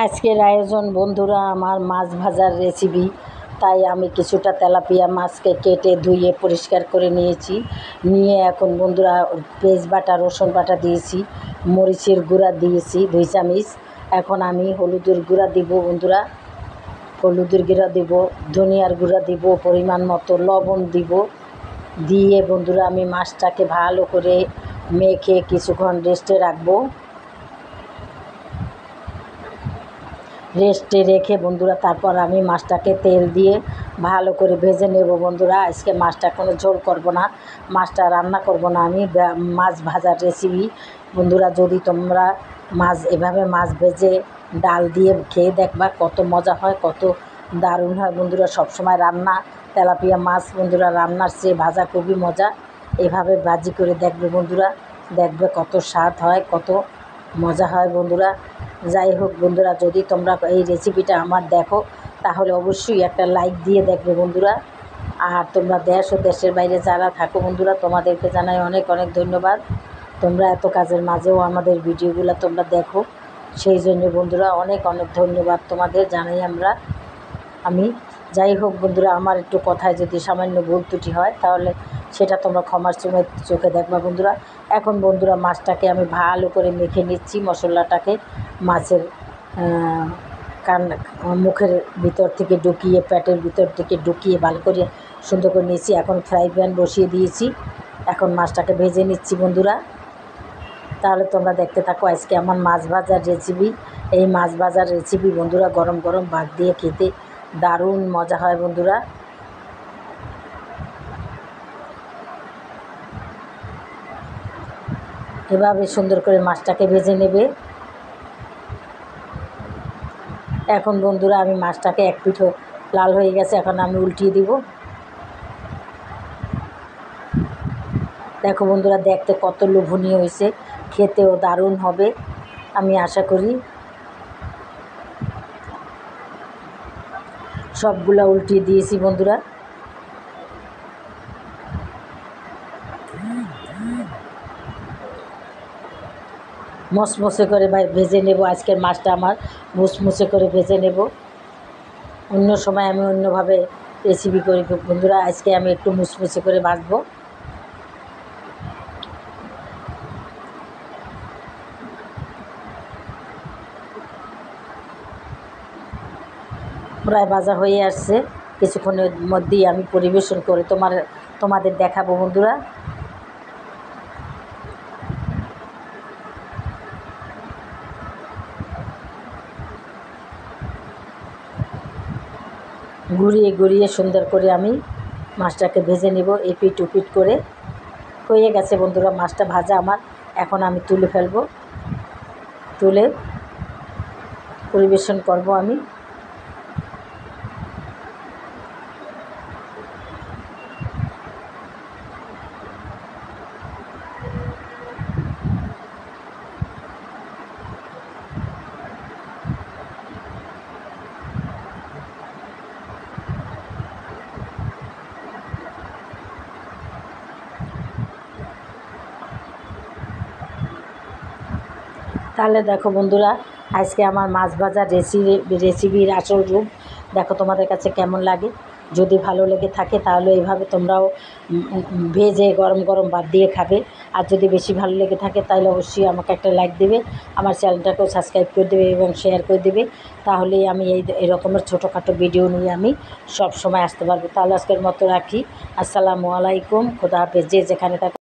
আজকের আয়োজন বন্ধুরা আমার মাছ ভাজার রেসিপি। তাই আমি কিছুটা তেলাপিয়া মাছকে কেটে ধুয়ে পরিষ্কার করে নিয়েছি। নিয়ে এখন বন্ধুরা পেঁয়াজ বাটা রসুন বাটা দিয়েছি, মরিচের গুঁড়া দিয়েছি 2 চামচ। এখন আমি হলুদের গুঁড়া দিব বন্ধুরা, হলুদের গুঁড়া দিব, ধনিয়ার গুঁড়া দিব, পরিমাণ মতো লবণ দিব। দিয়ে বন্ধুরা আমি মাছটাকে ভালো করে মেখে কিছুক্ষণ রেস্টে রাখবো। রেস্টে রেখে বন্ধুরা তারপর আমি মাছটাকে তেল দিয়ে ভালো করে ভেজে নেব বন্ধুরা। আজকে মাছটা কোনো ঝোল করব না, মাছটা রান্না করব না, আমি মাছ ভাজার রেসিপি বন্ধুরা। যদি তোমরা মাছ এভাবে মাছ ভেজে ডাল দিয়ে খেয়ে দেখবা কত মজা হয়, কত দারুণ হয় বন্ধুরা। সবসময় রান্না তেলাপিয়া মাছ বন্ধুরা রান্নার চেয়ে ভাজা খুবই মজা। এভাবে ভাজি করে দেখবে বন্ধুরা, দেখবে কত স্বাদ হয়, কত মজা হয় বন্ধুরা। যাই হোক বন্ধুরা, যদি তোমরা এই রেসিপিটা আমার দেখো তাহলে অবশ্যই একটা লাইক দিয়ে দেখবে বন্ধুরা। আর তোমরা দেশ ও দেশের বাইরে যারা থাকো বন্ধুরা, তোমাদেরকে জানাই অনেক অনেক ধন্যবাদ। তোমরা এত কাজের মাঝেও আমাদের ভিডিওগুলো তোমরা দেখো, সেই জন্য বন্ধুরা অনেক অনেক ধন্যবাদ তোমাদের জানাই আমি। যাই হোক বন্ধুরা, আমার একটু কথায় যদি সামান্য ভুল ত্রুটি হয় তাহলে সেটা তোমরা ক্ষমার চোখে দেখবা বন্ধুরা। এখন বন্ধুরা মাছটাকে আমি ভালো করে মেখে নিচ্ছি, মশলাটাকে মাছের মুখের ভিতর থেকে ঢুকিয়ে, পেটের ভিতর থেকে ঢুকিয়ে ভালো করে সুন্দর করে নিয়েছি। এখন ফ্রাই প্যান বসিয়ে দিয়েছি, এখন মাছটাকে ভেজে নিচ্ছি বন্ধুরা। তাহলে তোমরা দেখতে থাকো আজকে আমার মাছ ভাজার রেসিপি। এই মাছ ভাজার রেসিপি বন্ধুরা গরম গরম ভাত দিয়ে খেতে দারুণ মজা হয় বন্ধুরা। এভাবে সুন্দর করে মাছটাকে ভেজে নেবে। এখন বন্ধুরা আমি মাছটাকে এক পিঠো লাল হয়ে গেছে, এখন আমি উল্টিয়ে দিব। দেখো বন্ধুরা, দেখতে কত লোভনীয় হয়েছে, খেতেও দারুণ হবে আমি আশা করি। সবগুলা উল্টিয়ে দিয়েছি বন্ধুরা। মচমচে করে ভেজে নেব, আজকের মাছটা আমার মুচমুচে করে ভেজে নেব। অন্য সময় আমি অন্যভাবে রেসিপি করি বন্ধুরা, আজকে আমি একটু মুচমুচে করে ভাজবো। প্রায় ভাজা হয়ে আসছে, কিছুক্ষণের মধ্যেই আমি পরিবেশন করে তোমাদের দেখাবো বন্ধুরা। ঘুরিয়ে ঘুরিয়ে সুন্দর করে আমি মাছটাকে ভেজে নেব এপিট উপিট করে। হয়ে গেছে বন্ধুরা মাছটা ভাজা আমার, এখন আমি তুলে ফেলবো, তুলে পরিবেশন করব আমি। তাহলে দেখো বন্ধুরা, আজকে আমার মাছ ভাজার রেসিপির আসল রূপ দেখো তোমাদের কাছে কেমন লাগে। যদি ভালো লেগে থাকে তাহলে এইভাবে তোমরাও ভেজে গরম গরম ভাত দিয়ে খাবে। আর যদি বেশি ভালো লেগে থাকে তাহলে অবশ্যই আমাকে একটা লাইক দেবে, আমার চ্যানেলটাকেও সাবস্ক্রাইব করে দেবে এবং শেয়ার করে দেবে। তাহলেই আমি এই রকমের ছোটোখাটো ভিডিও নিয়ে আমি সব সময় আসতে পারবো। তাহলে আজকের মতো রাখি। আসসালামু আলাইকুম, খোদা হাফেজ। যে যেখানে থাকো